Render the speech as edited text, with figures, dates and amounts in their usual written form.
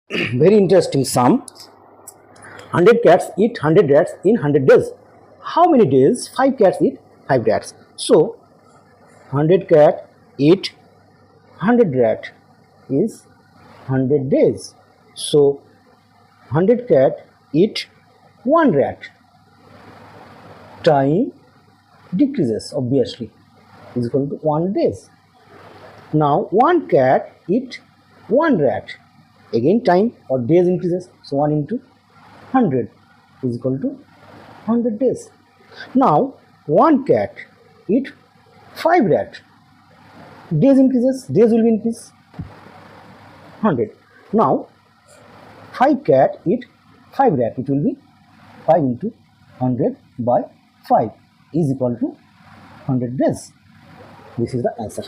Very interesting sum. 100 cats eat 100 rats in 100 days. How many days 5 cats eat 5 rats? So 100 cat eat 100 rat is 100 days. So 100 cat eat 1 rat. Time decreases obviously is equal to 1 days. Now 1 cat eat 1 rat. Again time or days increases. So 1 into 100 is equal to 100 days. Now 1 cat eat 5 rat. Days increases, days will be increase 100. Now 5 cat eat 5 rat. It will be 5 into 100 by 5 is equal to 100 days. This is the answer.